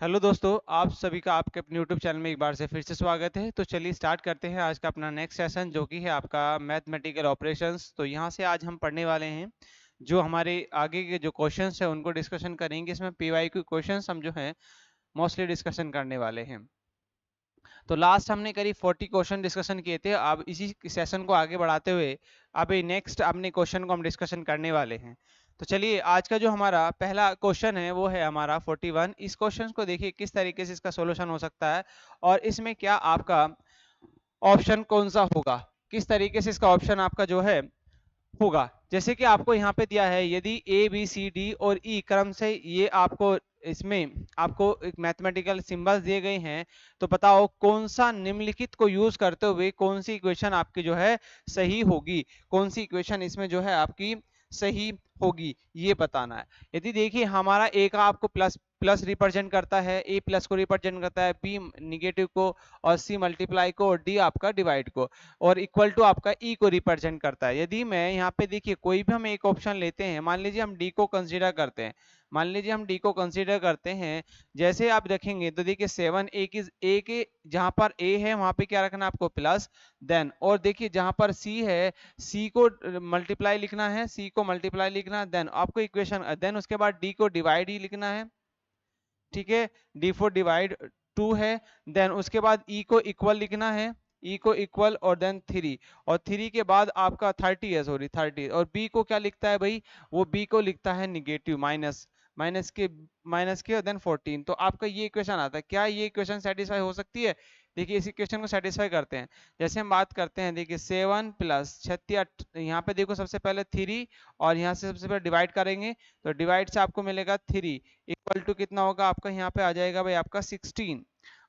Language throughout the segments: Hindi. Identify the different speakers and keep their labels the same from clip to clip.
Speaker 1: हेलो दोस्तों, आप सभी का आपके अपने यूट्यूब चैनल में एक बार से फिर से स्वागत है। तो चलिए स्टार्ट करते हैं आज का अपना नेक्स्ट सेशन, जो कि है आपका मैथमेटिकल ऑपरेशंस। तो यहाँ से आज हम पढ़ने वाले हैं जो हमारे आगे के जो क्वेश्चंस हैं उनको डिस्कशन करेंगे। इसमें पीवाईक्यू क्वेश्चंस हम जो है मोस्टली डिस्कशन करने वाले हैं। तो लास्ट हमने करीब 40 क्वेश्चन डिस्कशन किए थे। अब इसी सेशन को आगे बढ़ाते हुए अभी नेक्स्ट अपने क्वेश्चन को हम डिस्कशन करने वाले हैं। तो चलिए आज का जो हमारा पहला क्वेश्चन है वो है हमारा 41। इस क्वेश्चन को देखिए किस तरीके से इसका सॉल्यूशन हो सकता है और इसमें क्या आपका ऑप्शन कौन सा होगा, किस तरीके से इसका ऑप्शन आपका जो है होगा। जैसे कि आपको यहाँ पे दिया है, यदि ए बी सी डी और ई क्रम से ये आपको इसमें आपको एक मैथमेटिकल सिंबल्स दिए गए हैं, तो बताओ कौन सा निम्नलिखित को यूज करते हुए कौन सी इक्वेशन आपकी जो है सही होगी, कौन सी इक्वेशन इसमें जो है आपकी सही होगी, ये बताना है। यदि देखिए हमारा ए का आपको प्लस प्लस रिप्रेजेंट करता है, ए प्लस को रिप्रेजेंट करता है, बी निगेटिव को, और सी मल्टीप्लाई को, और डी आपका डिवाइड को, और इक्वल टू आपका ई को रिप्रेजेंट करता है। यदि मैं यहाँ पे देखिए कोई भी हम एक ऑप्शन लेते हैं, मान लीजिए हम डी को कंसीडर करते हैं, मान लीजिए हम डी को कंसीडर करते हैं, जैसे आप देखेंगे तो देखिए 7 ए के जहां पर ए है वहां पे क्या रखना है आपको प्लस, देन और देखिए जहां पर सी है, सी को मल्टीप्लाई लिखना है, सी को मल्टीप्लाई लिखना है, देन आपको इक्वेशन, देन उसके बाद डी को डिवाइड ही लिखना है। ठीक है, डी फोर डिवाइड 2 है, देन उसके बाद ई को इक्वल लिखना है, ई को इक्वल और देन 3, और 3 के बाद आपका 30 है, सॉरी 30, और बी को क्या लिखता है भाई, वो बी को लिखता है निगेटिव माइनस, माइनस के और देन 14। तो आपका ये इक्वेशन आता है। क्या ये इक्वेशन सेटिस्फाई हो सकती है? देखिए इस इक्वेशन को सेटिस्फाई करते हैं। जैसे हम बात करते हैं, देखिए 7 प्लस 36, यहाँ पे देखो सबसे पहले 3 और यहाँ से सबसे पहले डिवाइड करेंगे, तो डिवाइड से आपको मिलेगा 3 इक्वल टू कितना होगा आपका, यहाँ पे आ जाएगा भाई आपका 16।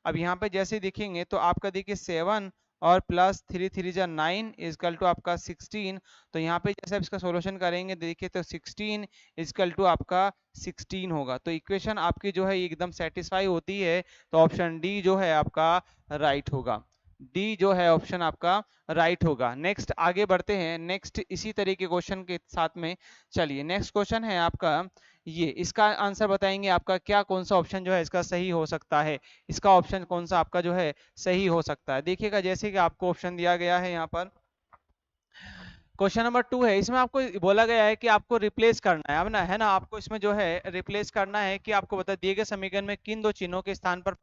Speaker 1: अब यहाँ पे जैसे देखेंगे तो आपका देखिए 7 और प्लस 3 3 जा 9 इजकल टू आपका 16। तो यहाँ पे जैसे आप इसका सॉल्यूशन करेंगे देखिए तो 16 इजकल टू आपका 16 होगा। तो इक्वेशन आपकी जो है एकदम सेटिस्फाई होती है। तो ऑप्शन डी जो है आपका राइट होगा, डी जो है ऑप्शन आपका राइट होगा। नेक्स्ट आगे बढ़ते हैं, नेक्स्ट इसी तरीके क्वेश्चन के साथ में चलिए। नेक्स्ट क्वेश्चन है आपका ये, इसका आंसर बताएंगे आपका क्या कौन सा ऑप्शन जो है इसका सही हो सकता है, इसका ऑप्शन कौन सा आपका जो है सही हो सकता है। देखिएगा जैसे कि आपको ऑप्शन दिया गया है यहाँ पर, क्वेश्चन नंबर 2 है, इसमें आपको बोला गया है कि आपको रिप्लेस करना है, अब ना है ना, आपको इसमें जो है रिप्लेस करना है कि आपको बता दिए गए समीकरण में किन दो चिन्हों के स्थान पर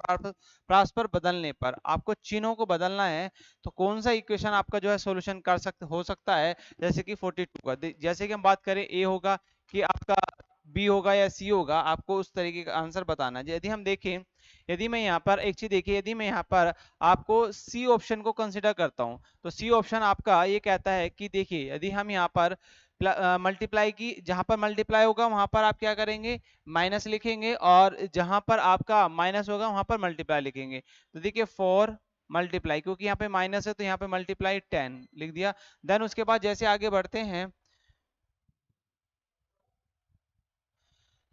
Speaker 1: परस्पर बदलने पर आपको चिन्हों को बदलना है, तो कौन सा इक्वेशन आपका जो है सॉल्यूशन कर सकते हो सकता है। जैसे कि 42 का, जैसे कि हम बात करें ए होगा कि आपका बी होगा या सी होगा, आपको उस तरीके का आंसर बताना है। यदि हम देखें, यदि मैं यहाँ पर एक चीज देखिए, यदि मैं यहाँ पर आपको सी ऑप्शन को कंसिडर करता हूँ, तो सी ऑप्शन आपका ये कहता है कि देखिए यदि हम यहाँ पर मल्टीप्लाई की, जहां पर मल्टीप्लाई होगा वहां पर आप क्या करेंगे, माइनस लिखेंगे, और जहां पर आपका माइनस होगा वहां पर मल्टीप्लाई लिखेंगे। तो देखिए 4 मल्टीप्लाई, क्योंकि यहाँ पे माइनस है तो यहाँ पे मल्टीप्लाई 10 लिख दिया। देन उसके बाद जैसे आगे बढ़ते हैं,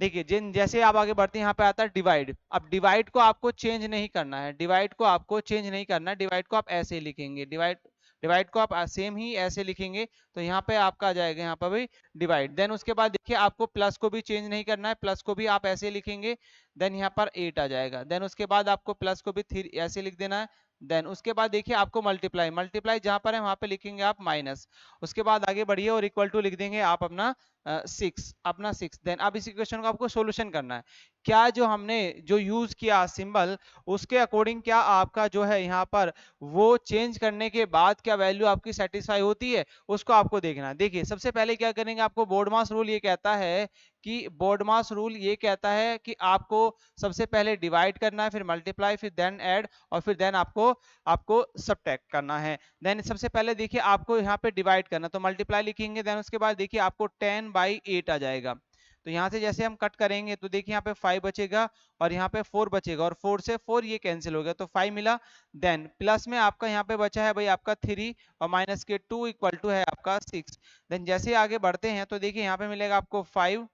Speaker 1: देखिए जिन जैसे आप आगे बढ़ते हैं यहाँ पे आता है डिवाइड। अब डिवाइड को आपको चेंज नहीं करना है, डिवाइड को आपको चेंज नहीं करना है, डिवाइड को आप ऐसे ही लिखेंगे, डिवाइड डिवाइड को आप सेम ही ऐसे लिखेंगे। तो यहाँ पे आपका आ जाएगा यहाँ पर भी डिवाइड। देन उसके बाद देखिए आपको प्लस को भी चेंज नहीं करना है, प्लस को भी आप ऐसे लिखेंगे, देन यहाँ पर 8 आ जाएगा। देन उसके बाद आपको प्लस को भी 3 ऐसे लिख देना है। देन उसके बाद देखिए आपको मल्टीप्लाई, मल्टीप्लाई जहां पर है वहां पे लिखेंगे आप माइनस। उसके बाद आगे बढ़िए और इक्वल टू लिख देंगे आप अपना 6, अपना 6। देन अब इस इक्वेशन को आपको सॉल्यूशन करना है। क्या जो हमने जो यूज किया सिंबल, उसके अकॉर्डिंग क्या आपका जो है यहाँ पर वो चेंज करने के बाद क्या वैल्यू आपकी सेटिस्फाई होती है, उसको आपको देखना है। देखिए सबसे पहले क्या करेंगे, आपको बोर्डमास रूल ये कहता है कि बोर्डमास रूल ये कहता है कि आपको सबसे पहले डिवाइड करना है, फिर मल्टीप्लाई, फिर देन ऐड, और फिर देन आपको आपको सबट्रैक्ट करना है। देन सबसे पहले देखिए आपको यहाँ पे डिवाइड करना, तो मल्टीप्लाई लिखेंगे, देन उसके बाद देखिए आपको 10/8 आ जाएगा। तो यहाँ से जैसे हम कट करेंगे तो देखिए यहाँ पे 5 बचेगा और यहाँ पे 4 बचेगा, और 4 से 4 ये कैंसिल हो गया तो 5 मिला। देन प्लस में आपका यहाँ पे बचा है भाई आपका 3, और माइनस के 2 इक्वल टू है आपका 6। देन जैसे आगे बढ़ते हैं तो देखिए यहाँ पे मिलेगा आपको 5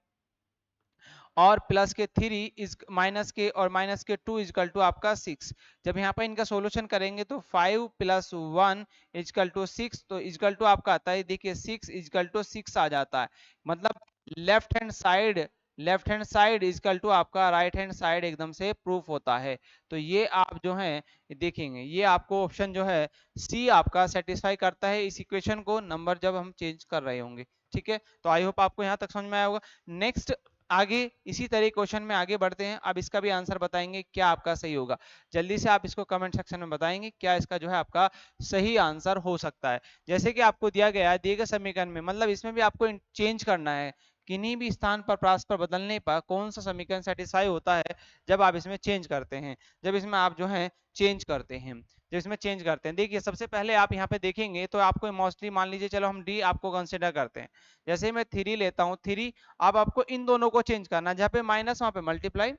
Speaker 1: और प्लस के 3 इज माइनस के, और माइनस के 2 इजकल टू आपका 6। जब यहाँ पर इनका सॉल्यूशन करेंगे तो 5 + 1 इजकल टू 6, तो इजकल टू आपका आता है देखिए 6 इजकल टू 6 आ जाता है। मतलब left hand side left hand side equal to आपका राइट हैंड साइड एकदम से प्रूफ होता है। तो ये आप जो है देखेंगे, ये आपको ऑप्शन जो है सी आपका सेटिस्फाई करता है इस इक्वेशन को, नंबर जब हम चेंज कर रहे होंगे। ठीक है, तो आई होप आपको यहाँ तक समझ में आया होगा। नेक्स्ट आगे इसी तरह क्वेश्चन में आगे बढ़ते हैं। अब इसका भी आंसर बताएंगे क्या आपका सही होगा। जल्दी से आप इसको कमेंट सेक्शन में बताएंगे क्या इसका जो है आपका सही आंसर हो सकता है। जैसे कि आपको दिया गया है, दिए गए समीकरण में, मतलब इसमें भी आपको चेंज करना है, किन्हीं भी स्थान पर परस्पर बदलने पर कौन सा समीकरण सेटिस्फाई होता है जब आप इसमें चेंज करते हैं, जब इसमें आप जो है चेंज करते हैं, जब इसमें चेंज करते हैं। देखिए सबसे पहले आप यहाँ पे देखेंगे तो आपको मोस्टली मान लीजिए, चलो हम डी आपको कंसिडर करते हैं। जैसे मैं 3 लेता हूँ, 3, अब आपको इन दोनों को चेंज करना है, जहाँ पे माइनस वहां पे मल्टीप्लाई,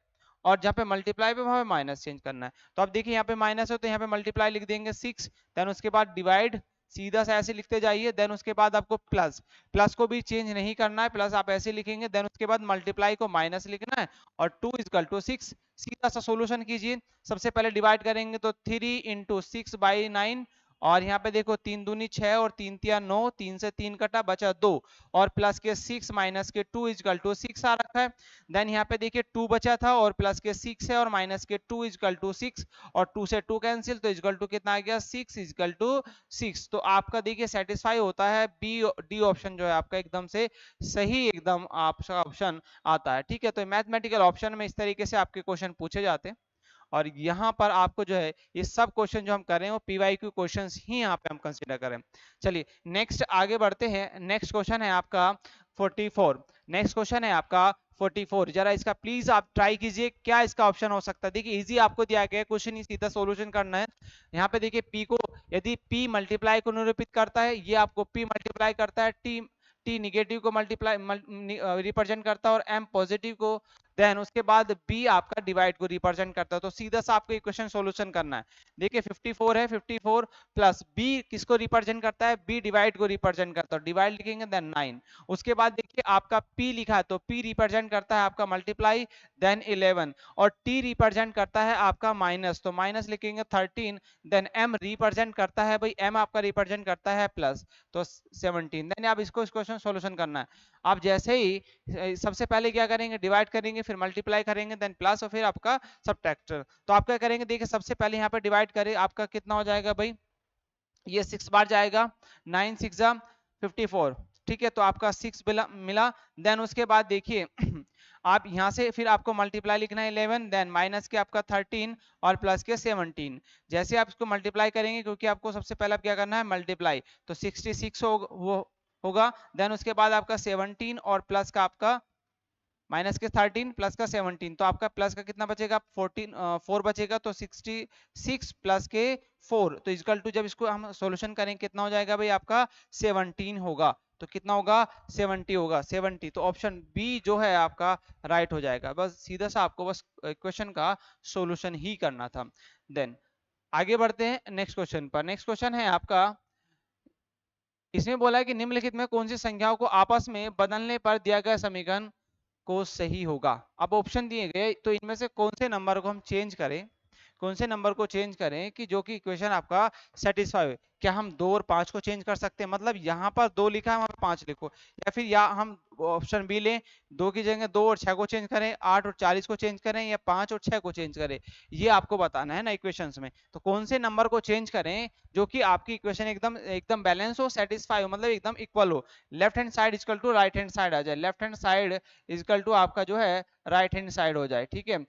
Speaker 1: और जहाँ पे मल्टीप्लाई पे वहां पे माइनस चेंज करना है। तो अब देखिए यहाँ पे माइनस हो तो यहाँ पे मल्टीप्लाई लिख देंगे 6, देन उसके बाद डिवाइड, सीधा सा ऐसे लिखते जाइए, देन उसके बाद आपको प्लस, प्लस को भी चेंज नहीं करना है, प्लस आप ऐसे लिखेंगे, देन उसके बाद मल्टीप्लाई को माइनस लिखना है, और 2 इजकल टू 6। सीधा सा सोल्यूशन कीजिए। सबसे पहले डिवाइड करेंगे तो 3 इंटू 6/9, और यहाँ पे देखो 3 दूनी 6 और 3 तिया 9, 3 से 3 कटा बचा 2, और प्लस के 6 माइनस के 2 इजकल टू 6 आ रखा है। देन यहाँ पे देखिए 2 बचा था और प्लस के 6 है और माइनस के 2 इजकल टू 6, और 2 से 2 कैंसिल, तो इजकल टू कितना आ गया 6 इजकल टू 6। तो आपका देखिए सेटिस्फाई होता है बी, डी ऑप्शन जो है आपका एकदम से सही, एकदम आपका ऑप्शन आता है। ठीक है, तो मैथमेटिकल ऑप्शन में इस तरीके से आपके क्वेश्चन पूछे जाते हैं, और यहाँ पर आपको जो है ये सब क्वेश्चन जो हम कर रहे हैं वो पीवाईक्यू क्वेश्चंस ही यहाँ पे हम कंसीडर करें। चलिए नेक्स्ट आगे बढ़ते हैं। नेक्स्ट क्वेश्चन है आपका 44। नेक्स्ट क्वेश्चन है आपका 44। जरा इसका प्लीज आप ट्राई कीजिए क्या इसका ऑप्शन हो सकता है। देखिए इजी आपको दिया गया है क्वेश्चन, ही सीधा सॉल्यूशन करना है। यहाँ पे देखिए पी को, यदि पी मल्टीप्लाई को निरूपित करता है, ये आपको पी मल्टीप्लाई करता है, टी निगेटिव को मल्टीप्लाई रिप्रेजेंट करता है, और एम पॉजिटिव को, देन उसके बाद बी आपका डिवाइड को रिप्रेजेंट करता है। तो सीधा सा आपको इक्वेशन सॉल्यूशन करना है। देखिए 54 है, 54 प्लस बी किसको रिप्रेजेंट करता है, बी डिवाइड को रिप्रेजेंट करता है, डिवाइड लिखेंगे देन 9। उसके बाद देखिए आपका पी लिखा है तो पी रिप्रेजेंट करता है आपका मल्टीप्लाई, देन 11, और टी रिप्रेजेंट करता है आपका माइनस, तो माइनस लिखेंगे 13, देन एम रिप्रेजेंट करता है, भाई एम आपका रिप्रेजेंट करता है प्लस, तो 17। देन आप इसको क्वेश्चन सॉल्यूशन करना है। आप जैसे ही सबसे पहले क्या करेंगे, डिवाइड करेंगे, फिर मल्टीप्लाई करेंगे, देन प्लस, और फिर आपका सब्ट्रैक्टर। तो आप क्या करेंगे, देखिए सबसे पहले यहाँ पे डिवाइड करें, आपका कितना हो जाएगा भाई, ये 6 बार जाएगा, 9 6 54। ठीक है, तो आपका 6 मिला। देन उसके बाद देखिए आप यहाँ से फिर आपको मल्टीप्लाई लिखना है 11, देन माइनस के आपका 13 और प्लस के 17। जैसे आप इसको मल्टीप्लाई करेंगे, क्योंकि आपको सबसे पहले क्या करना है मल्टीप्लाई, तो 66 वो होगा। देन उसके बाद आपका 17 और प्लस का आपका माइनस के 13 प्लस का 17, तो आपका प्लस का कितना बचेगा 14, 4 बचेगा, तो 66 प्लस के 4, तो इक्वल टू जब इसको हम सॉल्यूशन करेंगे कितना हो जाएगा भाई आपका 17 होगा। तो कितना होगा 70 होगा, 70। तो ऑप्शन बी जो है आपका राइट हो जाएगा। बस सीधा सा आपको बस क्वेश्चन का सॉल्यूशन ही करना था। देन आगे बढ़ते हैं नेक्स्ट क्वेश्चन पर। नेक्स्ट क्वेश्चन है आपका, इसमें बोला है कि निम्नलिखित में कौन सी संख्याओं को आपस में बदलने पर दिया गया समीकरण को सही होगा। अब ऑप्शन दिए गए, तो इनमें से कौन से नंबर को हम चेंज करें, कौन से नंबर को चेंज करें कि जो कि इक्वेशन आपका सेटिस्फाई हो। क्या हम 2 और 5 को चेंज कर सकते हैं, मतलब यहाँ पर 2 लिखा है वहां पर 5 लिखो, या फिर या हम ऑप्शन बी लें, 2 की जगह 2 और 6 को चेंज करें, 8 और 40 को चेंज करें, या 5 और 6 को चेंज करें। ये आपको बताना है ना इक्वेशंस में। तो कौन से नंबर को चेंज करें जो कि आपकी इक्वेशन एकदम एकदम बैलेंस हो, सेटिस्फाई हो, मतलब एकदम इक्वल हो। Left hand side equal to right hand side आ जाए, left hand side equal to आपका जो है राइट हैंड साइड हो जाए। ठीक है,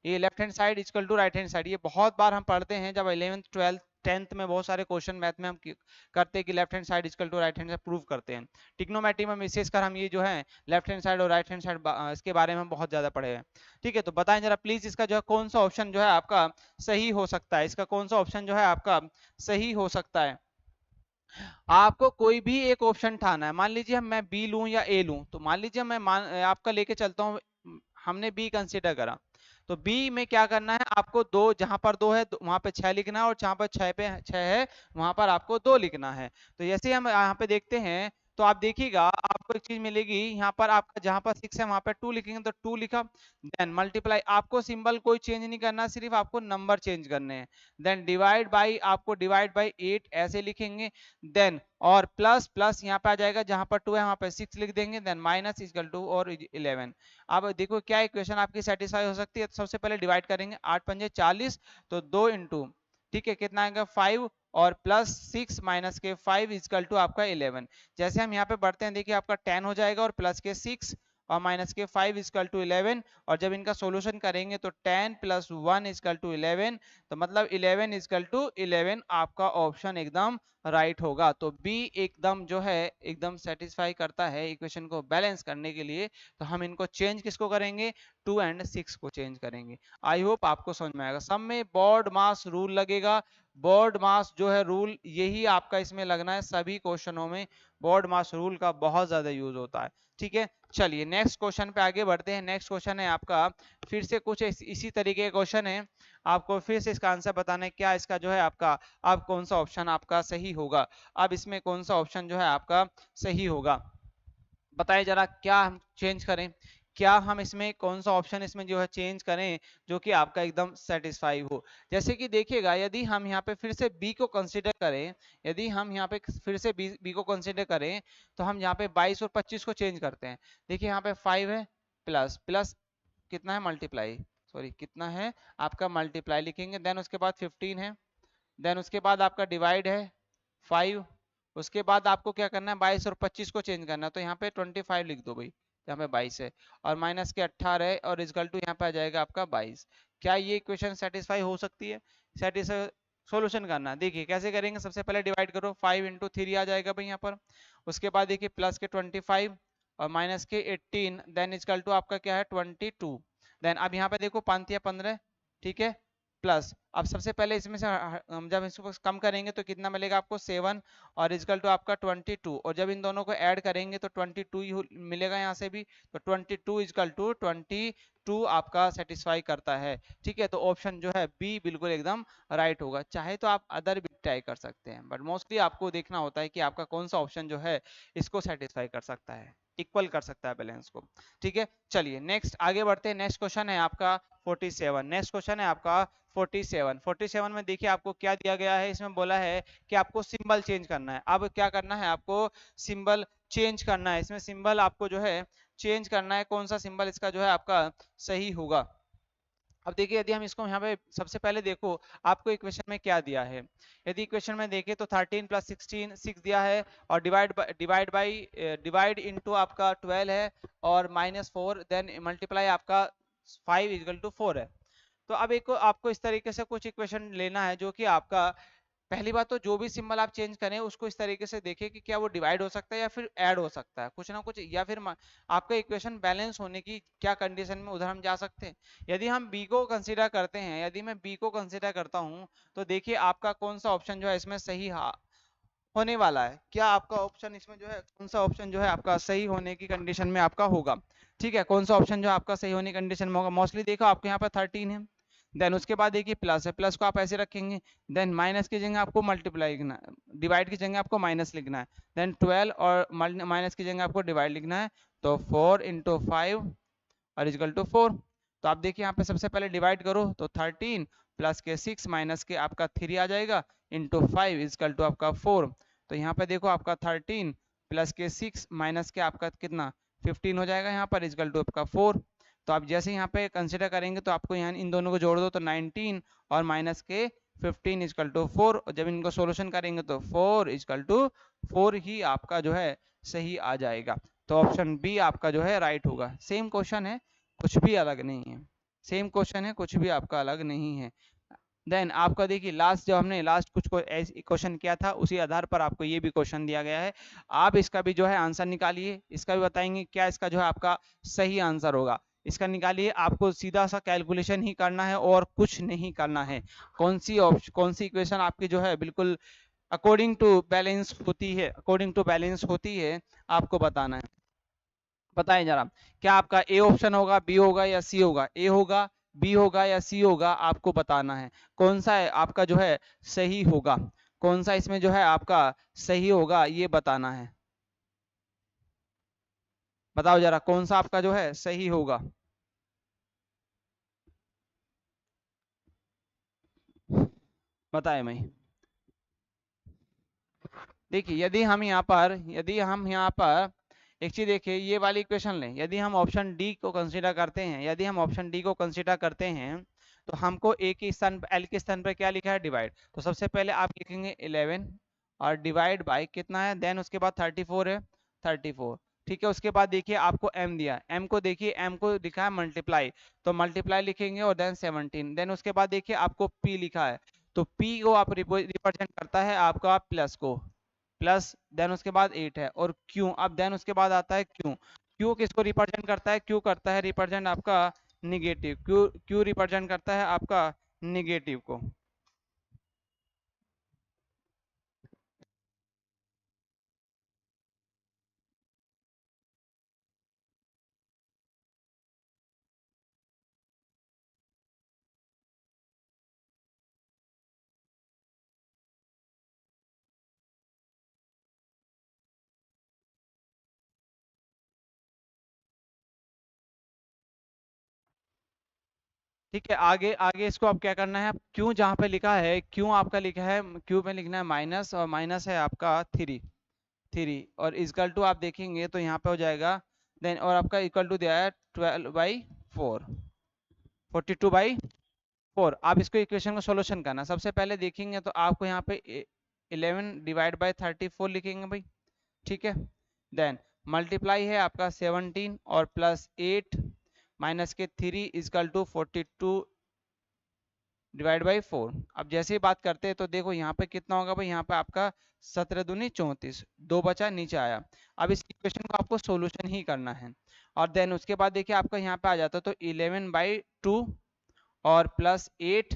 Speaker 1: ये left hand side equal to right hand side, ये बहुत बार हम पढ़ते हैं जब 11th 12th 10th में बहुत सारे क्वेश्चन मैथ में हम करते हैं कि left hand side equal to right hand side prove करते हैं। टिग्नोमेट्री में विशेषकर हम ये जो है लेफ्ट हैंड साइड और राइट हैंड साइड इसके बारे में हम बहुत ज्यादा पढ़े हैं। ठीक है, तो बताएं जरा प्लीज इसका जो है कौन सा ऑप्शन जो है आपका सही हो सकता है, इसका कौन सा ऑप्शन जो है आपका सही हो सकता है। आपको कोई भी एक ऑप्शन ठाना है। मान लीजिए मैं बी लूं या ए लूं, तो मान लीजिए मैं आपका लेके चलता हूं, हमने बी कंसीडर करा, तो बी में क्या करना है आपको, दो जहां पर 2 है वहां पे 6 लिखना है, और जहां पर 6 पे 6 है वहां पर आपको 2 लिखना है। तो जैसे हम यहाँ पे देखते हैं, तो आप देखिएगा आपको एक चीज मिलेगी, यहाँ पर आपका जहां पर 6 है वहां पर 2 लिखेंगे तो 2 लिखा, देन मल्टीप्लाई, आपको सिंबल कोई चेंज नहीं करना, सिर्फ आपको नंबर चेंज करने हैं, देन डिवाइड बाई, आपको डिवाइड बाई 8 ऐसे लिखेंगे, देन और प्लस प्लस यहाँ पे आ जाएगा, जहां पर 2 है वहां पर 6 लिख देंगे, देन माइनस इक्वल टू और 11। अब देखो क्या इक्वेशन आपकी सेटिस्फाई हो सकती है। तो सबसे पहले डिवाइड करेंगे, 8 पंजे 40, तो 2 इंटू, ठीक है, कितना आएगा 5 और प्लस 6 माइनस के 5 इक्वल टू आपका 11। जैसे हम यहाँ पे बढ़ते हैं, देखिए आपका 10 हो जाएगा और प्लस के 6 और माइनस के 5 इक्वल टू 11, और जब इनका सॉल्यूशन करेंगे तो 10 प्लस 1 इक्वल टू 11, तो मतलब 11 इक्वल टू 11 आपका ऑप्शन एकदम राइट होगा। तो बी एकदम जो है एकदम सेटिस्फाई करता है इक्वेशन को बैलेंस करने के लिए। तो हम इनको चेंज किसको करेंगे, 2 एंड 6 को चेंज करेंगे। आई होप आपको समझ में आएगा। सब में बोर्ड मास रूल लगेगा, बोर्ड मास जो है रूल यही आपका इसमें लगना है, सभी क्वेश्चनों में बोर्ड मास रूल का बहुत ज्यादा यूज होता है। ठीक है, चलिए नेक्स्ट क्वेश्चन पे आगे बढ़ते हैं। नेक्स्ट क्वेश्चन है आपका फिर से कुछ इसी तरीके का क्वेश्चन है, आपको फिर से इसका आंसर बताना है क्या इसका जो है आपका, अब कौन सा ऑप्शन आपका सही होगा, अब इसमें कौन सा ऑप्शन जो है आपका सही होगा, बताइए जरा क्या हम चेंज करें, क्या हम इसमें कौन सा ऑप्शन इसमें जो है चेंज करें जो कि आपका एकदम सेटिस्फाई हो। जैसे कि देखिएगा यदि हम यहाँ पे फिर से बी को कंसीडर करें, यदि हम यहाँ पे फिर से बी को कंसीडर करें, तो हम यहाँ पे 22 और 25 को चेंज करते हैं। देखिए यहाँ पे 5 है, प्लस प्लस कितना है मल्टीप्लाई, सॉरी कितना है आपका मल्टीप्लाई लिखेंगे, देन उसके बाद 15 है, देन उसके बाद आपका डिवाइड है 5, उसके बाद आपको क्या करना है 22 और 25 को चेंज करना है, तो यहाँ पे 25 लिख दो भाई, यहाँ पे 22 है, और माइनस के 18 है, और इक्वल टू यहाँ पे आ जाएगा आपका 22। क्या ये इक्वेशन सेटिस्फाई हो सकती है, सेटिस्फाई, सोल्यूशन करना देखिए कैसे करेंगे। सबसे पहले डिवाइड करो, 5 इंटू 3 आ जाएगा भाई यहाँ पर, उसके बाद देखिए प्लस के 25 और माइनस के 18, देन इक्वल टू आपका क्या है 22, देन अब यहाँ पे देखो 5 या 15, ठीक है, प्लस अब सबसे पहले इसमें से जब इसको कम करेंगे तो कितना मिलेगा आपको 7 और इक्वल टू आपका 22, और जब इन दोनों को ऐड करेंगे तो 22 ही मिलेगा यहाँ से भी, तो 22 इक्वल टू 22 आपका सेटिस्फाई करता है। ठीक है, तो ऑप्शन जो है बी बिल्कुल एकदम राइट होगा। चाहे तो आप अदर भी ट्राई कर सकते हैं, बट मोस्टली आपको देखना होता है कि आपका कौन सा ऑप्शन जो है इसको सेटिस्फाई कर सकता है, इक्वल कर सकता है बैलेंस को। ठीक है, चलिए नेक्स्ट आगे बढ़ते हैं। नेक्स्ट क्वेश्चन है आपका 47, नेक्स्ट क्वेश्चन है आपका 47 में देखिए आपको क्या दिया गया है, इसमें बोला है कि आपको सिंबल चेंज करना है। अब क्या करना है आपको, सिंबल चेंज करना है, इसमें सिंबल आपको जो है चेंज करना है, कौन सा सिंबल इसका जो है आपका सही होगा। अब देखिए यदि हम इसको यहाँ पे सबसे पहले देखो आपको इक्वेशन में क्या दिया है, यदि इक्वेशन में देखें तो 13 प्लस 16 6 दिया है, और डिवाइड इनटू आपका 12 है, और -4, देन मल्टीप्लाई आपका 5 इक्वल टू 4 है। तो अब एक आपको इस तरीके से कुछ इक्वेशन लेना है जो कि आपका, पहली बात तो जो भी सिंबल आप चेंज करें उसको इस तरीके से देखें कि क्या वो डिवाइड हो सकता है या फिर ऐड हो सकता है, कुछ ना कुछ, या फिर आपका इक्वेशन बैलेंस होने की क्या कंडीशन में उधर हम जा सकते हैं। यदि हम बी को कंसीडर करते हैं, यदि मैं बी को कंसीडर करता हूं, तो देखिए आपका कौन सा ऑप्शन जो है इसमें सही होने वाला है, क्या आपका ऑप्शन इसमें जो है कौन सा ऑप्शन जो है आपका सही होने की कंडीशन में आपका होगा। ठीक है, कौन सा ऑप्शन जो आपका सही होने की कंडीशन में होगा, मोस्टली देखो आपके यहाँ पर 13 है, देन उसके बाद देखिए प्लस है, प्लस को आप ऐसे रखेंगे, देन माइनस की जगह आपको मल्टीप्लाई लिखना है, डिवाइड की जगह आपको माइनस लिखना है, देन 12 और माइनस की जगह आपको डिवाइड लिखना है, तो 4 इंटू 5 और इक्वल टू 4। तो आप देखिए यहाँ पे सबसे पहले डिवाइड करो तो 13 प्लस के 6 माइनस के आपका 3 आ जाएगा, इंटू 5 इक्वल टू आपका 4। तो यहाँ पे देखो आपका 13 प्लस के 6 माइनस के आपका कितना 15 हो जाएगा यहाँ पर, इक्वल टू आपका 4। तो आप जैसे यहाँ पे कंसिडर करेंगे तो आपको यहाँ इन दोनों को जोड़ दो तो 19 और माइनस के 15 इक्वल टू 4, और जब इनको सोल्यूशन करेंगे तो 4 इक्वल टू 4 ही आपका जो है सही आ जाएगा। तो ऑप्शन बी आपका जो है राइट होगा। सेम क्वेश्चन है, कुछ भी अलग नहीं है, सेम क्वेश्चन है, कुछ भी आपका अलग नहीं है। देन आपका देखिए लास्ट जो हमने लास्ट कुछ क्वेश्चन किया था उसी आधार पर आपको ये भी क्वेश्चन दिया गया है। आप इसका भी जो है आंसर निकालिए, इसका भी बताएंगे क्या इसका जो है आपका सही आंसर होगा। इसका निकालिए, आपको सीधा सा कैलकुलेशन ही करना है और कुछ नहीं करना है। कौन सी इक्वेशन आपकी जो है बिल्कुल अकॉर्डिंग टू बैलेंस होती है, अकॉर्डिंग टू बैलेंस होती है, आपको बताना है। बताएं जरा, क्या आपका ए ऑप्शन होगा, बी होगा या सी होगा, ए होगा, बी होगा या सी होगा, आपको बताना है कौन सा है आपका जो है सही होगा, कौन सा इसमें जो है आपका सही होगा ये बताना है। बताओ जरा कौन सा आपका जो है सही होगा। बताए मैं। देखिए यदि हम यहाँ पर एक चीज देखिए, ये वाली इक्वेशन लें, यदि हम ऑप्शन डी को कंसीडर करते हैं, यदि हम ऑप्शन डी को कंसीडर करते हैं, तो हमको ए के स्थान एल के स्थान पर क्या लिखा है, डिवाइड। तो सबसे पहले आप लिखेंगे 11 और डिवाइड बाय कितना है, देन उसके बाद 34 है, 34। ठीक है, उसके बाद देखिए आपको m दिया, m को देखिए, m को लिखा है मल्टीप्लाई, तो मल्टीप्लाई लिखेंगे और देन 17, देन उसके बाद देखिए आपको p लिखा है, तो p को आप रिप्रेजेंट करता है आपका प्लस को, प्लस देन उसके बाद 8 है, और क्यू, अब देन उसके बाद आता है क्यू। क्यू किसको रिप्रेजेंट करता है, क्यू करता है रिप्रेजेंट आपका निगेटिव, क्यू क्यू रिप्रेजेंट करता है आपका निगेटिव को। ठीक है, आगे आगे इसको अब क्या करना है, क्यू जहाँ पे लिखा है, क्यू आपका लिखा है, क्यू में लिखना है माइनस, और माइनस है आपका 3, 3 और इक्वल टू आप देखेंगे तो यहाँ पे हो जाएगा, देन और आपका इक्वल टू दिया है 12/4, 42/4। आप इसको इक्वेशन को सोल्यूशन करना, सबसे पहले देखेंगे तो आपको यहाँ पे 11 डिवाइड बाय 34 लिखेंगे भाई। ठीक है, देन मल्टीप्लाई है आपका 17 और प्लस 8 माइनस के 3 इजकल टू 42 डिवाइड बाई 4। अब जैसे ही बात करते हैं तो देखो यहाँ पे कितना होगा भाई, यहाँ पे आपका 17 दूनी 34, 2 बचा नीचे आया। अब इस इक्वेशन को आपको सोल्यूशन ही करना है, और देन उसके बाद देखिए आपका यहाँ पे आ जाता है तो 11/2 और प्लस 8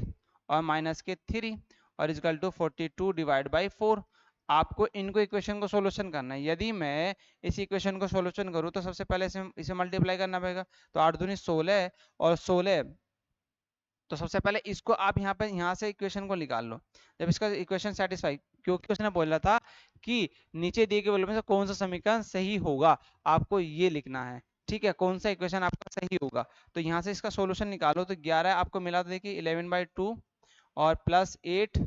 Speaker 1: और माइनस के 3 और इजकल टू 42 डिवाइड बाई 4। आपको इनको इक्वेशन को सोल्यूशन करना है। यदि मैं इस इक्वेशन को सोल्यूशन करूँ तो सबसे पहले इसे मल्टीप्लाई करना पड़ेगा, तो 8 दूनी 16 और 16, तो सबसे पहले इसको आप यहाँ पे यहाँ से इक्वेशन को निकाल लो। जब इसका इक्वेशन सेटिस्फाई, क्योंकि उसने बोला था कि नीचे दिए गए वैल्यू में से कौन सा समीकरण सही होगा, आपको ये लिखना है। ठीक है, कौन सा इक्वेशन आपका सही होगा, तो यहाँ से इसका सॉल्यूशन निकालो, तो 11 आपको मिला था देखिए 11/2 और प्लस 8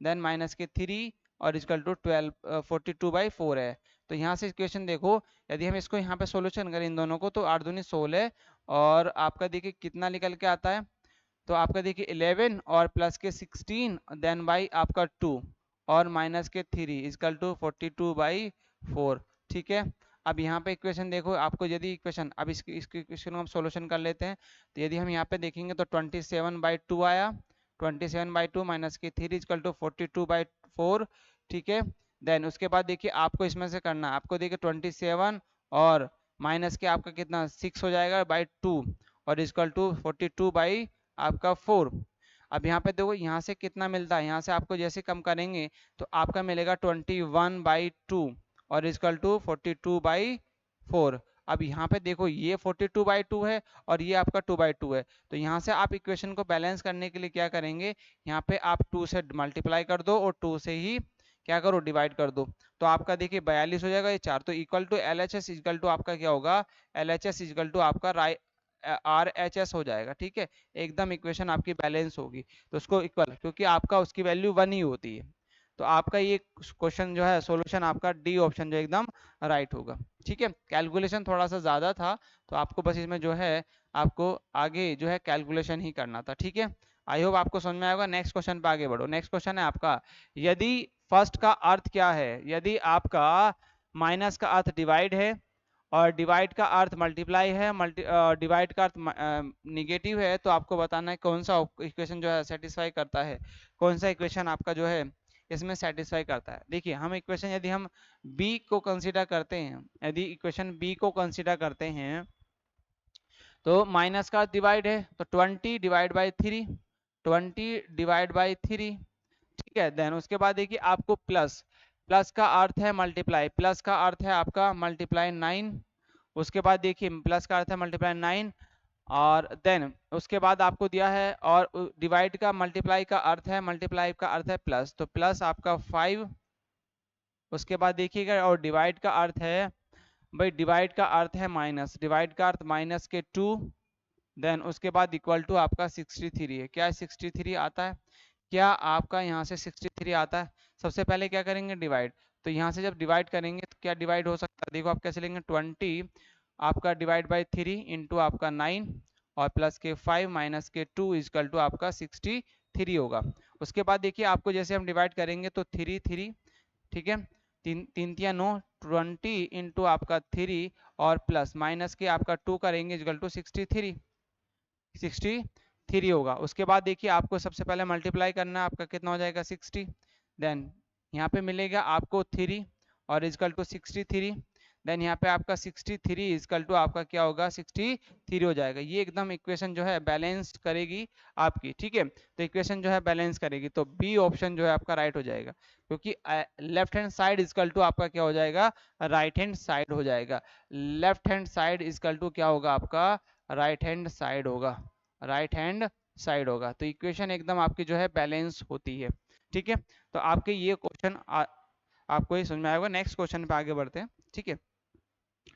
Speaker 1: देन माइनस के 3 और इक्वल टू 42/4 है। तो यहाँ से इक्वेशन देखो, यदि हम इसको यहाँ पे सॉल्यूशन करें इन दोनों को, तो 8 दूनी 16 और आपका देखिए कितना निकल के आता है, तो आपका देखिए 11 और प्लस के 16 देन बाई आपका 2 और माइनस के 3 इजकल टू 42/4। ठीक है, अब यहाँ पे इक्वेशन देखो, आपको यदि इक्वेशन, अब इसकी इक्वेशन को हम सॉल्यूशन कर लेते हैं, तो यदि हम यहाँ पे देखेंगे तो 27/2 आया, 27/2 माइनस के 3 इजकल टू 42/4। ठीक है, देन उसके बाद देखिए आपको इसमें से करना है, आपको देखिए 27 और माइनस के आपका कितना 6 हो जाएगा बाई 2 और इजकल टू 42 आपका 4। अब यहाँ पे देखो यहाँ से कितना मिलता है, यहाँ से आपको जैसे कम करेंगे तो आपका मिलेगा 21/2 और इजकल टू 42/4। अब यहाँ पे देखो ये 42/2 है और ये आपका 2/2 है, तो यहाँ से आप इक्वेशन को बैलेंस करने के लिए क्या करेंगे, यहाँ पे आप 2 से मल्टीप्लाई कर दो और 2 से ही क्या करो, डिवाइड कर दो, तो आपका देखिए 42 हो जाएगा, ये 4, तो equal to L H S equal to आपका क्या होगा, L H S equal to आपका आर एच एस हो जाएगा। ठीक है, एकदम इक्वेशन आपकी बैलेंस होगी, तो उसको इक्वल, क्योंकि आपका उसकी वैल्यू 1 ही होती है, तो आपका ये क्वेश्चन जो है सॉल्यूशन आपका डी ऑप्शन जो एकदम राइट होगा। ठीक है, कैलकुलेशन थोड़ा सा ज़्यादा था, तो आपको बस इसमें जो है आपको आगे जो है कैलकुलेशन ही करना था। ठीक है, आई होप आपको समझ में आएगा। नेक्स्ट क्वेश्चन पे आगे बढ़ो। नेक्स्ट क्वेश्चन है आपका, यदि फर्स्ट का अर्थ क्या है, यदि आपका माइनस का अर्थ डिवाइड है और डिवाइड का अर्थ मल्टीप्लाई है, डिवाइड का अर्थ निगेटिव है, तो आपको बताना है कौन सा इक्वेशन जो है सेटिस्फाई करता है, कौन सा इक्वेशन आपका जो है इसमें सेटिस्फाई करता है। देखिए हम इक्वेशन यदि हम बी को कंसीडर करते हैं, यदि इक्वेशन बी को कंसीडर करते हैं, तो माइनस का डिवाइड है तो 20/3, 20/3। ठीक है, देन उसके बाद देखिए आपको प्लस, प्लस का अर्थ है मल्टीप्लाई, प्लस का अर्थ है आपका मल्टीप्लाई 9। उसके बाद देखिए प्लस का अर्थ है मल्टीप्लाई 9 और देन उसके बाद आपको दिया है, और डिवाइड का मल्टीप्लाई का अर्थ है, मल्टीप्लाई का अर्थ है प्लस, तो प्लस आपका 5। उसके बाद देखिएगा और डिवाइड का अर्थ है भाई डिवाइड का अर्थ है माइनस, डिवाइड का अर्थ माइनस के 2, देन उसके बाद इक्वल टू आपका 63 है। क्या 63 आता है? क्या आपका यहाँ से 63 आता है? सबसे पहले क्या करेंगे? डिवाइड। तो यहाँ से जब डिवाइड करेंगे तो क्या डिवाइड हो सकता है? देखो आप कैसे लेंगे, 20 आपका डिवाइड बाई 3 इंटू आपका 9 और प्लस के 5 माइनस के 2 इजकल टू आपका 63 होगा। उसके बाद देखिए आपको जैसे हम डिवाइड करेंगे तो 3 3, ठीक है, तीन तीन तिया 9, 20 इंटू आपका 3 और प्लस माइनस के आपका 2 करेंगे इजकल टू 63 होगा। उसके बाद देखिए आपको सबसे पहले मल्टीप्लाई करना है, आपका कितना हो जाएगा 60, देन यहाँ पे मिलेगा आपको 3 और इजकल टू 63, देन यहाँ पे आपका 63 इजकल टू आपका क्या होगा 63 हो जाएगा। ये एकदम इक्वेशन जो है बैलेंस करेगी आपकी, ठीक है, तो इक्वेशन जो है बैलेंस करेगी, तो बी ऑप्शन जो है आपका राइट हो जाएगा, क्योंकि left hand side equal to आपका क्या हो जाएगा, राइट हैंड साइड हो जाएगा। Left hand side equal to क्या होगा आपका, राइट हैंड साइड होगा, राइट हैंड साइड होगा। तो इक्वेशन एकदम आपकी जो है बैलेंस होती है, ठीक है। तो आपके ये क्वेश्चन आपको ये समझ में आएगा। नेक्स्ट क्वेश्चन पे आगे बढ़ते हैं, ठीक है।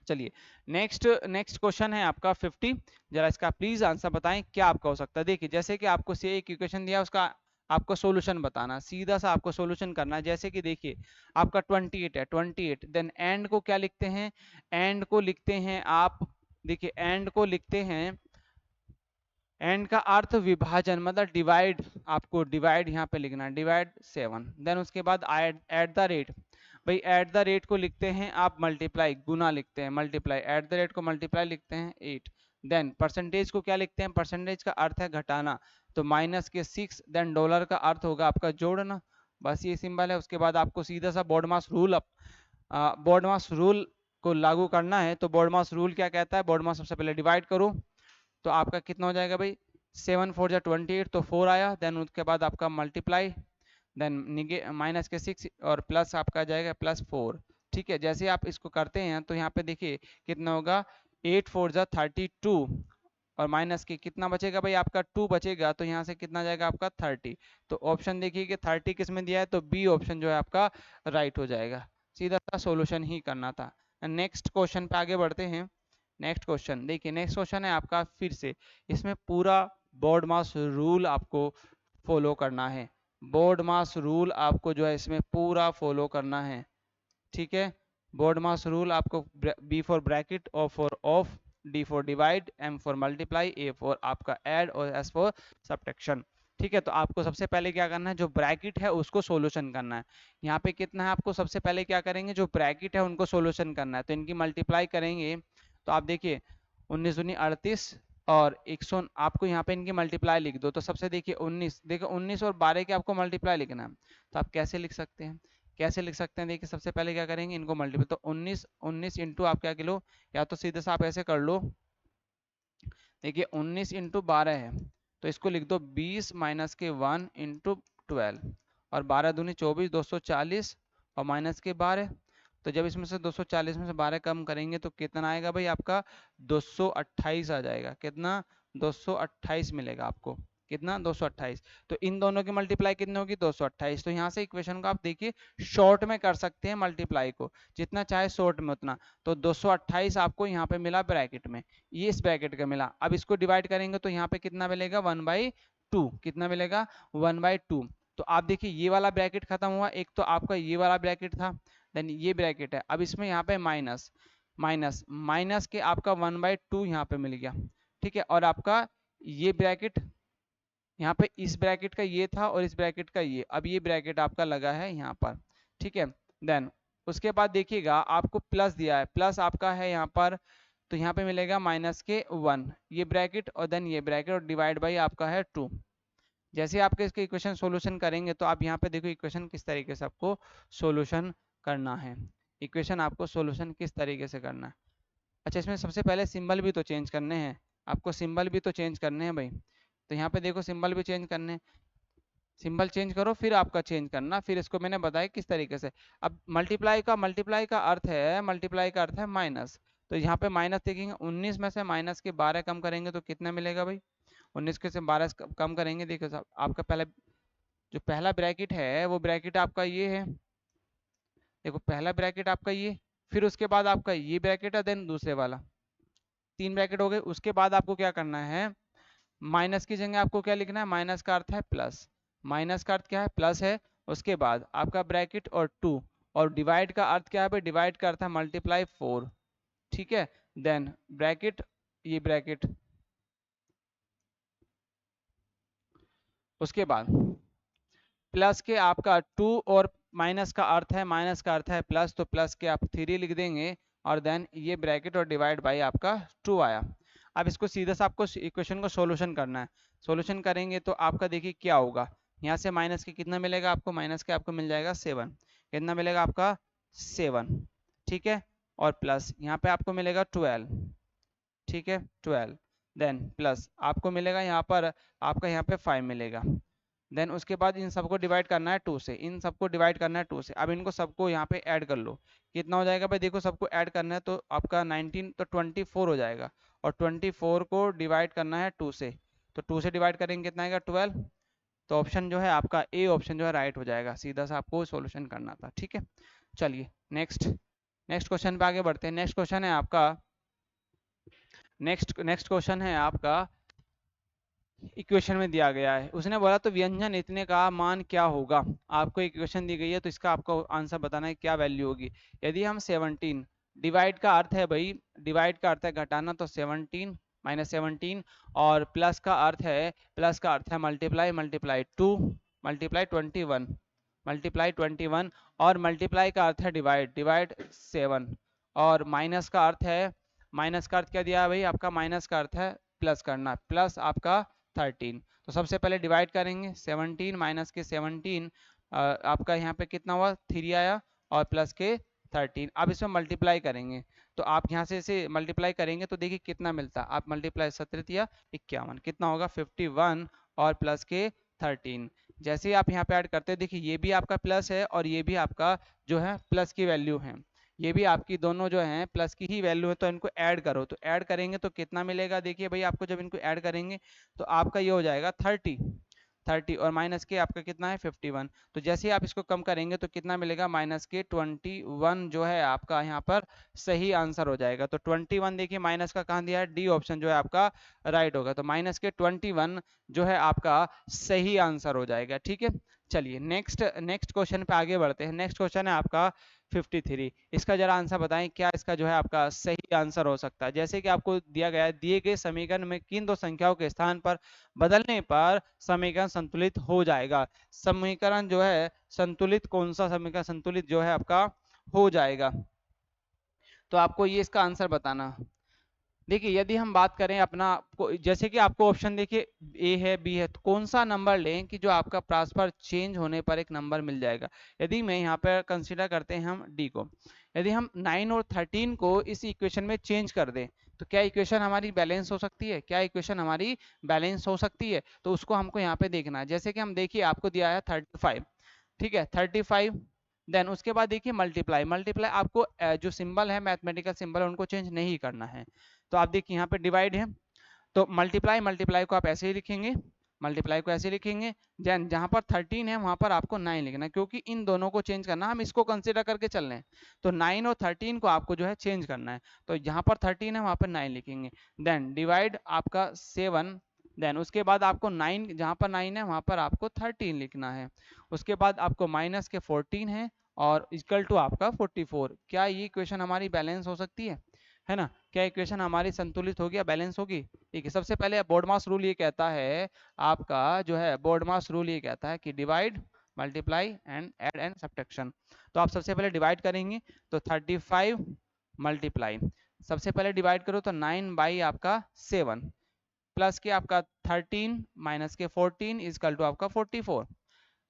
Speaker 1: चलिए नेक्स्ट नेक्स्ट क्वेश्चन है आपका 50। जरा इसका प्लीज आंसर बताएं क्या आपका हो सकता है। देखिए जैसे कि आपको से एक इक्वेशन दिया उसका आपको सॉल्यूशन बताना, सीधा सा आपको सॉल्यूशन करना है। जैसे कि देखिए आपका 28 है, 28 देन एंड को क्या लिखते हैं, एंड को लिखते हैं आप, देखिए एंड को लिखते हैं, एंड का अर्थ विभाजन मतलब डिवाइड, आपको डिवाइड यहाँ पे लिखना है, डिवाइड 7, देन उसके बाद एट द रेट, भाई एट द रेट को लिखते हैं आप मल्टीप्लाई, गुना लिखते हैं, मल्टीप्लाई, एट द रेट को मल्टीप्लाई लिखते हैं 8, देन परसेंटेज को क्या लिखते हैं, परसेंटेज का अर्थ है घटाना, तो माइनस के 6, देन डॉलर का अर्थ होगा आपका जोड़ना, बस ये सिंबल है। उसके बाद आपको सीधा सा बोर्डमास रूल बोर्डमास रूल को लागू करना है। तो बोर्डमास रूल क्या कहता है, बोर्डमास सबसे पहले डिवाइड करो, तो आपका कितना हो जाएगा भाई, 7 4 जा 28, तो 4 आया, देन उसके बाद आपका मल्टीप्लाई, देन माइनस के 6 और प्लस आपका जाएगा प्लस 4, ठीक है। जैसे आप इसको करते हैं तो यहाँ पे देखिए कितना होगा, 8 4 जा 32 और माइनस के कितना बचेगा भाई, आपका 2 बचेगा, तो यहाँ से कितना जाएगा आपका 30। तो ऑप्शन देखिए कि 30 किस में दिया है, तो बी ऑप्शन जो है आपका राइट हो जाएगा। सीधा सा सोल्यूशन ही करना था। नेक्स्ट क्वेश्चन पे आगे बढ़ते हैं। नेक्स्ट क्वेश्चन देखिए, नेक्स्ट क्वेश्चन है आपका फिर से, इसमें पूरा बोर्ड मास रूल आपको फॉलो करना है, बोर्ड मास रूल आपको जो है इसमें पूरा फॉलो करना है, ठीक है। बोर्ड मास रूल आपको B for bracket, O for of, D for divide, M for multiply, A for आपका ऐड और एस फॉर सब्ट्रैक्शन, ठीक है। तो आपको सबसे पहले क्या करना है, जो ब्रैकेट है उसको सॉल्यूशन करना है। यहाँ पे कितना है, आपको सबसे पहले क्या करेंगे, जो ब्रैकेट है उनको सॉल्यूशन करना है, तो इनकी मल्टीप्लाई करेंगे, तो आप देखिए 19 दूनी 38 और 100, आपको यहाँ पे इनकी मल्टीप्लाई लिख दो, तो सबसे देखिए 19, देखो 19 और 12 के आपको मल्टीप्लाई लिखना है, तो आप कैसे लिख सकते हैं, कैसे लिख सकते हैं, देखिए सबसे पहले क्या करेंगे, इनको मल्टीप्लाई, तो 19 19 इंटू आप क्या किलो, या तो सीधे से आप ऐसे कर लो, देखिए 19 इंटू 12 है, तो इसको लिख दो 20 माइनस के 1 इंटू 12 और 12 दूनी 24, 240 और माइनस के 12, तो जब इसमें से 240 में से 12 कम करेंगे तो कितना आएगा भाई, आपका 228 आ जाएगा। कितना, 228 मिलेगा आपको, कितना 228। तो इन दोनों की मल्टीप्लाई कितनी होगी, 228। तो यहाँ से इक्वेशन को आप देखिए शॉर्ट में कर सकते हैं मल्टीप्लाई को, जितना चाहे शॉर्ट में उतना। तो 228 आपको यहाँ पे मिला ब्रैकेट में, ये इस ब्रैकेट का मिला। अब इसको डिवाइड करेंगे तो यहाँ पे कितना मिलेगा, 1/2, कितना मिलेगा 1/2। तो आप देखिए ये वाला ब्रैकेट खत्म हुआ, एक तो आपका ये वाला ब्रैकेट था, देन ये ब्रैकेट है, अब इसमें यहाँ पे माइनस माइनस माइनस के आपका 1/2 यहाँ पे मिल गया, ठीक है। और आपका ये ब्रैकेट यहाँ पे इस ब्रैकेट का ये था और इस ब्रैकेट का ये, अब ये ब्रैकेट आपका लगा है यहाँ पर, ठीक है। देन उसके बाद देखिएगा आपको प्लस दिया है, प्लस आपका है यहाँ पर, तो यहाँ पे मिलेगा माइनस के 1, ये ब्रैकेट और देन ये ब्रैकेट और डिवाइड बाई आपका है 2। जैसे आपके इसके इक्वेशन सॉल्यूशन करेंगे तो आप यहाँ पे देखो इक्वेशन किस तरीके से आपको सॉल्यूशन करना है, इक्वेशन आपको सॉल्यूशन किस तरीके से करना है। अच्छा इसमें सबसे पहले सिंबल भी तो चेंज करने हैं, आपको सिंबल भी तो चेंज करने हैं भाई, तो यहाँ पे देखो सिंबल भी चेंज करने हैं, सिंबल चेंज करो फिर आपका चेंज करना, फिर इसको मैंने बताया किस तरीके से। अब मल्टीप्लाई का अर्थ है, मल्टीप्लाई का अर्थ है माइनस, तो यहाँ पे माइनस देखेंगे, 19 में से माइनस के 12 कम करेंगे तो कितना मिलेगा भाई, 19 के से 12 कम करेंगे, देखो साहब आपका पहला जो पहला ब्रैकेट है वो ब्रैकेट आपका ये है, देखो पहला ब्रैकेट आपका ये, फिर उसके बाद आपका ये ब्रैकेट है, देन दूसरे वाला, 3 ब्रैकेट हो गए। उसके बाद आपको क्या करना है, माइनस की जगह आपको क्या लिखना है, माइनस का अर्थ है प्लस, माइनस का अर्थ क्या है, प्लस है। उसके बाद आपका ब्रैकेट और 2, और डिवाइड का अर्थ क्या है भाई, डिवाइड का अर्थ है मल्टीप्लाई 4, ठीक है। देन ब्रैकेट, ये ब्रैकेट, उसके बाद प्लस के आपका 2, और माइनस का अर्थ है, माइनस का अर्थ है प्लस, तो प्लस के आप 3 लिख देंगे, और देन ये ब्रैकेट और डिवाइड बाई आपका 2 आया। अब इसको सीधा सा आपको इक्वेशन को सॉल्यूशन करना है। सॉल्यूशन करेंगे तो आपका देखिए क्या होगा, यहाँ से माइनस के कितना मिलेगा आपको, माइनस के आपको मिल जाएगा 7, कितना मिलेगा आपका 7, ठीक है। और प्लस यहाँ पे आपको मिलेगा 12, ठीक है 12, देन प्लस आपको मिलेगा यहाँ पर, आपका यहाँ पे 5 मिलेगा। देन उसके बाद इन सबको डिवाइड करना है 2 से, इन सबको डिवाइड करना है 2 से। अब इनको सबको यहाँ पे ऐड कर लो, कितना हो जाएगा भाई, देखो सबको ऐड करना है तो आपका 19 तो 24 हो जाएगा, और 24 को डिवाइड करना है 2 से, तो 2 से डिवाइड करेंगे कितना आएगा 12। तो ऑप्शन जो है आपका ए ऑप्शन जो है राइट हो जाएगा, सीधा सा आपको सॉल्यूशन करना था, ठीक है। चलिए नेक्स्ट, नेक्स्ट क्वेश्चन पे आगे बढ़ते हैं। नेक्स्ट क्वेश्चन है आपका, नेक्स्ट नेक्स्ट क्वेश्चन है आपका, इक्वेशन में दिया गया है, उसने बोला तो व्यंजन इतने का मान क्या होगा। आपको इक्वेशन दी गई है तो इसका आपको आंसर बताना है क्या वैल्यू होगी। यदि हम 17, डिवाइड का अर्थ है भाई, डिवाइड का अर्थ है घटाना, तो 17 माइनस 17, और प्लस का अर्थ है, प्लस का अर्थ है मल्टीप्लाई, मल्टीप्लाई 2, मल्टीप्लाई 21, मल्टीप्लाई 21, और मल्टीप्लाई का अर्थ है डिवाइड, डिवाइड 7, और माइनस का अर्थ है, माइनस का अर्थ क्या दिया है भाई आपका, माइनस का अर्थ है प्लस करना, प्लस आपका 13। तो सबसे पहले डिवाइड करेंगे, 17 माइनस के 17, आपका यहाँ पे कितना हुआ 3 आया, और प्लस के 13। अब इसमें मल्टीप्लाई करेंगे, तो आप यहाँ से इसे मल्टीप्लाई करेंगे तो देखिए कितना मिलता है, आप मल्टीप्लाई 17 51, कितना होगा 51, और प्लस के 13। जैसे ही आप यहाँ पे ऐड करते हैं, देखिए ये भी आपका प्लस है, और ये भी आपका जो है प्लस की वैल्यू है, ये भी आपकी दोनों जो हैं प्लस की ही वैल्यू है, तो इनको ऐड करो, तो ऐड करेंगे तो कितना मिलेगा, देखिए भाई आपको जब इनको ऐड करेंगे तो आपका ये हो जाएगा 30, और माइनस के आपका कितना है 51। तो जैसे ही आप इसको कम करेंगे तो कितना मिलेगा, माइनस के 21 जो है आपका यहाँ पर सही आंसर हो जाएगा। तो 21 देखिए माइनस का कहाँ दिया है, डी ऑप्शन जो है आपका राइट होगा, तो माइनस के 21 जो है आपका सही आंसर हो जाएगा, ठीक है। चलिए नेक्स्ट, नेक्स्ट क्वेश्चन पे आगे बढ़ते हैं। नेक्स्ट क्वेश्चन है आपका 53, इसका जरा आंसर बताएं क्या इसका जो है आपका सही आंसर हो सकता है। जैसे कि आपको दिया गया है, दिए गए समीकरण में किन दो संख्याओं के स्थान पर बदलने पर समीकरण संतुलित हो जाएगा। समीकरण जो है संतुलित, कौन सा समीकरण संतुलित जो है आपका हो जाएगा, तो आपको ये इसका आंसर बताना। देखिए यदि हम बात करें अपना, जैसे कि आपको ऑप्शन देखिए ए है बी है, तो कौन सा नंबर लें कि जो आपका ट्रांसफर चेंज होने पर एक नंबर मिल जाएगा। यदि मैं यहाँ पर कंसीडर करते हैं हम डी को, यदि हम 9 और 13 को इस इक्वेशन में चेंज कर दें तो क्या इक्वेशन हमारी बैलेंस हो सकती है, क्या इक्वेशन हमारी बैलेंस हो सकती है, तो उसको हमको यहाँ पे देखना है। जैसे कि हम देखिए आपको दिया है 35, ठीक है 35, देन उसके बाद देखिए मल्टीप्लाई, मल्टीप्लाई आपको जो सिंबल है मैथमेटिकल सिंबल है उनको चेंज नहीं करना है। तो आप देखिए यहाँ पे डिवाइड है, तो मल्टीप्लाई, मल्टीप्लाई को आप ऐसे ही लिखेंगे, मल्टीप्लाई को ऐसे लिखेंगे, देन जहां पर 13 है वहां पर आपको 9 लिखना है, क्योंकि इन दोनों को चेंज करना, हम इसको कंसीडर करके चल रहे हैं, तो 9 और 13 को आपको जो है चेंज करना है, तो जहां पर 13 है वहां पर 9 लिखेंगे, देन डिवाइड आपका 7, देन उसके बाद आपको 9, जहां पर 9 है वहां पर आपको 13 लिखना है, उसके बाद आपको माइनस के 14 है, और इक्वल टू आपका 44। क्या ये इक्वेशन हमारी बैलेंस हो सकती है ना, क्या इक्वेशन हमारी संतुलित होगी या बैलेंस होगी। ठीक है, सबसे पहले बोर्डमास रूल ये कहता है, आपका जो है बोर्डमास रूल ये कहता है कि divide, multiply and add and subtraction. तो आप सबसे पहले डिवाइड करेंगे तो 35 मल्टीप्लाई, सबसे पहले डिवाइड करो तो 9 बाई आपका 7, प्लस के आपका 13 माइनस के 14 इजकल टू आपका 44।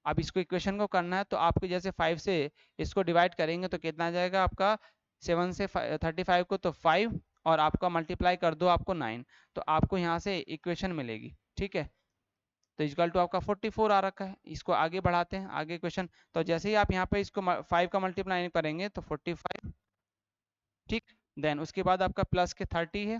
Speaker 1: अब इसको इक्वेशन को करना है तो आपके जैसे 5 से इसको डिवाइड करेंगे तो कितना आ जाएगा आपका, 7 से 35 को तो 5, और आपका मल्टीप्लाई कर दो आपको 9, तो आपको यहाँ से इक्वेशन मिलेगी, ठीक है। तो इक्वल टू आपका 44 आ रखा है। इसको आगे बढ़ाते हैं, आगे क्वेश्चन, तो जैसे ही आप यहाँ पे इसको 5 का मल्टीप्लाई करेंगे तो 45, ठीक। देन उसके बाद आपका प्लस के 30 है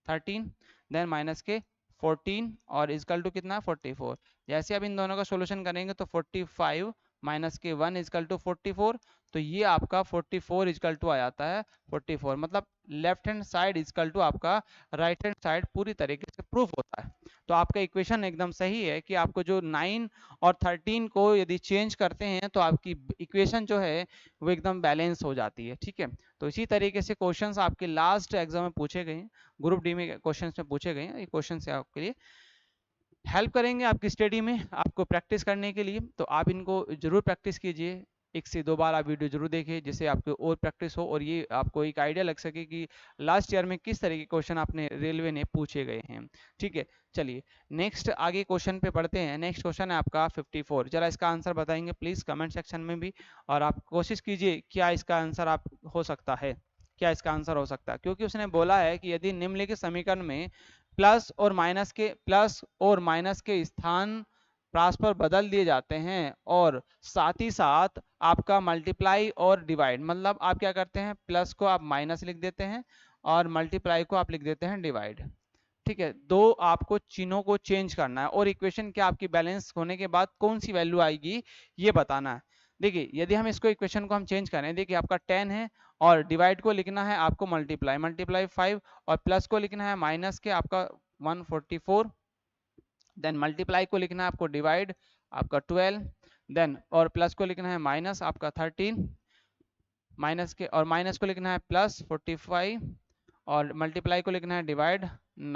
Speaker 1: 13, देन माइनस के 14, और इजकल टू कितना 44। जैसे अब इन दोनों का सॉल्यूशन करेंगे तो 45 माइनस के 1 इजकल टू 44, तो ये आपका 44 इजकल टू आ जाता है 44, मतलब left hand side equal to आपका राइट हैंड साइड पूरी तरीके से प्रूफ होता है। तो आपका इक्वेशन एकदम सही है कि आपको जो 9 और 13 को यदि चेंज करते हैं तो आपकी इक्वेशन जो है वो एकदम बैलेंस हो जाती है। ठीक है, तो इसी तरीके से क्वेश्चंस आपके लास्ट एग्जाम में पूछे गए हैं, ग्रुप डी में क्वेश्चंस में पूछे गए हैं। ये क्वेश्चन से आपके लिए हेल्प करेंगे आपकी स्टडी में, आपको प्रैक्टिस करने के लिए। तो आप इनको जरूर प्रैक्टिस कीजिए, एक से दो बार आप वीडियो जरूर देखिए जिससे आपको और प्रैक्टिस हो और ये आपको एक आइडिया लग सके कि लास्ट ईयर में किस तरह के क्वेश्चन आपने रेलवे ने पूछे गए हैं। ठीक है, चलिए नेक्स्ट आगे क्वेश्चन पे पढ़ते हैं। नेक्स्ट क्वेश्चन है आपका 54। जरा इसका आंसर बताएंगे प्लीज कमेंट सेक्शन में भी, और आप कोशिश कीजिए क्या इसका आंसर आप हो सकता है, क्या इसका आंसर हो सकता है, क्योंकि उसने बोला है कि यदि निम्नलिखित समीकरण में प्लस और माइनस के स्थान परस्पर बदल दिए जाते हैं और साथ ही साथ आपका मल्टीप्लाई और डिवाइड, मतलब आप क्या करते हैं प्लस को आप माइनस लिख देते हैं और मल्टीप्लाई को आप लिख देते हैं डिवाइड। ठीक है, दो आपको चिन्हों को चेंज करना है और इक्वेशन के आपकी बैलेंस होने के बाद कौन सी वैल्यू आएगी ये बताना है। देखिए यदि हम इसको इक्वेशन को हम चेंज करें, देखिए आपका 10 है और डिवाइड को लिखना है आपको मल्टीप्लाई 5 और प्लस को लिखना है माइनस के आपका 144, देन मल्टीप्लाई को लिखना है आपको डिवाइड आपका 12, देन और प्लस को लिखना है माइनस आपका 13, माइनस के और माइनस को लिखना है प्लस 45 और मल्टीप्लाई को लिखना है डिवाइड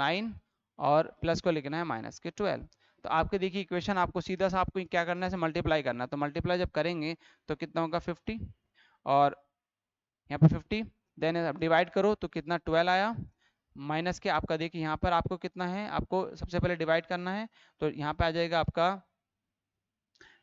Speaker 1: 9 और प्लस को लिखना है माइनस के 12। तो आपके देखिए इक्वेशन आपको सीधा सा आपको क्या करना है, मल्टीप्लाई करना है। तो मल्टीप्लाई जब करेंगे तो कितना होगा 50 और यहाँ पे 50, देन अब डिवाइड करो तो कितना 12 आया, माइनस के आपका देखिए यहाँ पर आपको कितना है, आपको सबसे पहले डिवाइड करना है तो यहाँ पे आ जाएगा आपका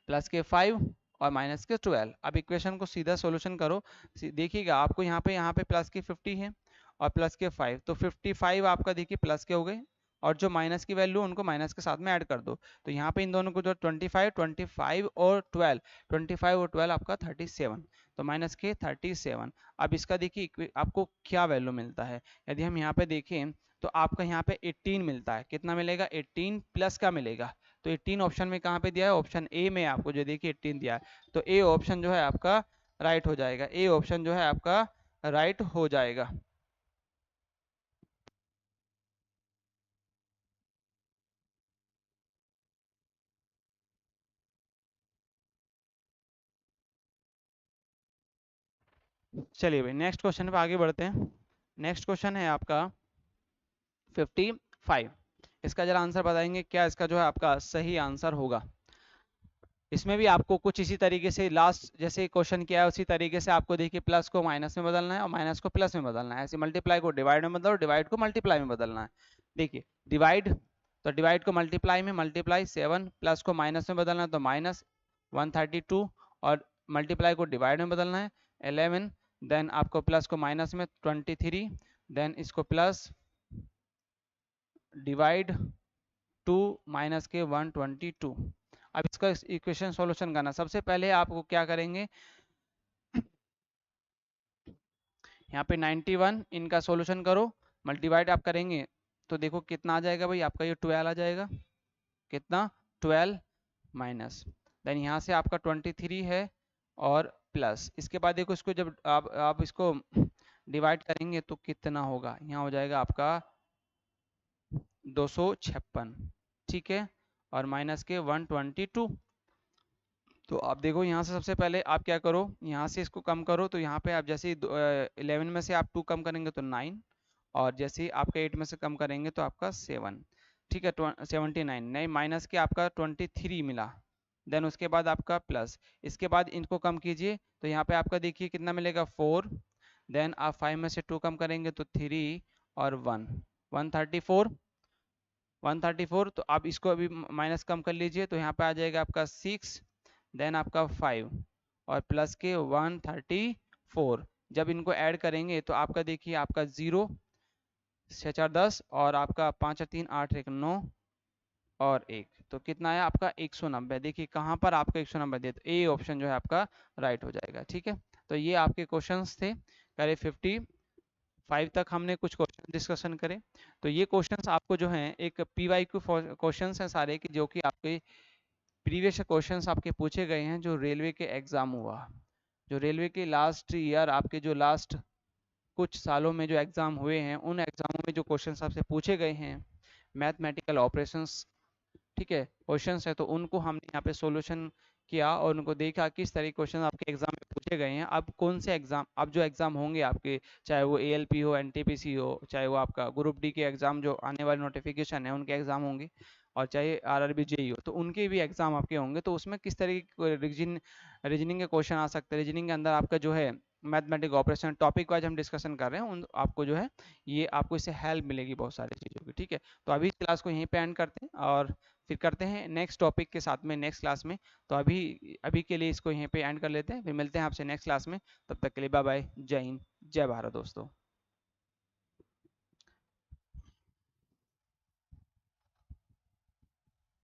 Speaker 1: प्लस के 5 और माइनस के 12। अब इक्वेशन को सीधा सॉल्यूशन करो, देखिएगा आपको यहाँ पे प्लस की 50 है और प्लस के 5, तो 55 आपका देखिए प्लस के हो गए और जो माइनस की वैल्यू उनको माइनस के साथ में ऐड कर दो। तो यहाँ पे इन दोनों को जो 25 और 12, 25 और 12 आपका 37, तो माइनस के 37। अब इसका देखिए आपको क्या वैल्यू मिलता है, यदि हम यहाँ पे देखें तो आपका यहाँ पे 18 मिलता है। कितना मिलेगा, 18 प्लस का मिलेगा। तो 18 ऑप्शन में कहाँ पे दिया है, ऑप्शन ए में आपको जो देखिए 18 दिया है, तो ए ऑप्शन जो है आपका राइट हो जाएगा, ए ऑप्शन जो है आपका राइट हो जाएगा। चलिए भाई नेक्स्ट क्वेश्चन पे आगे बढ़ते हैं। नेक्स्ट क्वेश्चन है आपका 55। इसका जरा आंसर बताएंगे क्या इसका जो है आपका सही आंसर होगा। इसमें भी आपको कुछ इसी तरीके से लास्ट जैसे क्वेश्चन किया है उसी तरीके से आपको देखिए प्लस को माइनस में बदलना है और माइनस को प्लस में बदलना है, ऐसे मल्टीप्लाई को डिवाइड में बदलो, डिवाइड को मल्टीप्लाई में बदलना है। देखिए डिवाइड, तो डिवाइड को मल्टीप्लाई में मल्टीप्लाई 7, प्लस को माइनस में बदलना है तो माइनस 132 और मल्टीप्लाई को डिवाइड में बदलना है 11, देन आपको प्लस को माइनस में 23, देन इसको प्लस डिवाइड 2 माइनस के 122। अब इसका इक्वेशन सॉल्यूशन करना, सबसे पहले आपको क्या करेंगे, यहाँ पे 91 इनका सॉल्यूशन करो, मल्टीवाइड आप करेंगे तो देखो कितना आ जाएगा भाई, आपका ये 12 आ जाएगा, कितना 12 माइनस, देन यहाँ से आपका 23 है और प्लस, इसके बाद देखो इसको जब आप इसको डिवाइड करेंगे तो कितना होगा, यहाँ हो जाएगा आपका 256। ठीक है, और माइनस के 122। तो आप देखो यहाँ से सबसे पहले आप क्या करो, यहाँ से इसको कम करो, तो यहाँ पे आप जैसे 11 में से आप 2 कम करेंगे तो 9, और जैसे ही आपका 8 में से कम करेंगे तो आपका 7। ठीक है, 79 नहीं माइनस के आपका 23 मिला, देन उसके बाद आपका प्लस, इसके बाद इनको कम कीजिए तो यहाँ पे आपका देखिए कितना मिलेगा 4, देन आप 5 में से 2 कम करेंगे तो 3 और 1, 134, 134। तो आप इसको अभी माइनस कम कर लीजिए तो यहाँ पे आ जाएगा आपका 6, देन आपका 5 और प्लस के 134। जब इनको ऐड करेंगे तो आपका देखिए आपका 0 6 4 10 और आपका 5 और 3 8 1 9 और 1, तो कितना है आपका 190। देखिए कहाँ पर आपका 190 दिया, तो ए ऑप्शन जो है आपका राइट हो जाएगा। ठीक है, तो ये आपके क्वेश्चंस थे, करे 55 तक हमने कुछ क्वेश्चन डिस्कशन करे। तो ये क्वेश्चंस आपको जो हैं एक PYQ क्वेश्चंस हैं सारे की, जो कि आपके प्रीवियस क्वेश्चंस आपके पूछे गए हैं जो रेलवे के एग्ज़ाम हुआ, जो रेलवे के लास्ट ईयर आपके जो लास्ट कुछ सालों में जो एग्ज़ाम हुए हैं उन एग्ज़ामों में जो क्वेश्चंस आपसे पूछे गए हैं मैथमेटिकल ऑपरेशंस, ठीक है, क्वेश्चंस है, तो उनको हमने यहाँ पे सॉल्यूशन किया और उनको देखा किस तरह के क्वेश्चन आपके एग्जाम में पूछे गए हैं। अब कौन से एग्जाम, अब जो एग्जाम होंगे आपके, चाहे वो एएलपी हो, एनटीपीसी हो, चाहे वो आपका ग्रुप डी के एग्जाम जो आने वाले नोटिफिकेशन है उनके एग्जाम होंगे, और चाहे आरआरबी जेई हो, तो उनके भी एग्जाम आपके होंगे। तो उसमें किस तरह के रीजनिंग के क्वेश्चन आ सकते हैं, रीजनिंग के अंदर आपका जो है मैथमेटिक ऑपरेशन टॉपिक वाइज हम डिस्कशन कर रहे हैं, उन आपको जो है ये आपको इससे हेल्प मिलेगी बहुत सारी चीज़ों की, ठीक है। तो अभी क्लास को यहीं पे एंड करते हैं और फिर करते हैं नेक्स्ट टॉपिक के साथ में नेक्स्ट क्लास में। तो अभी अभी के लिए इसको यहीं पे एंड कर लेते हैं, फिर मिलते हैं आपसे नेक्स्ट क्लास में। तब तक के लिए बाय बाय, जय हिंद, जय भारत दोस्तों।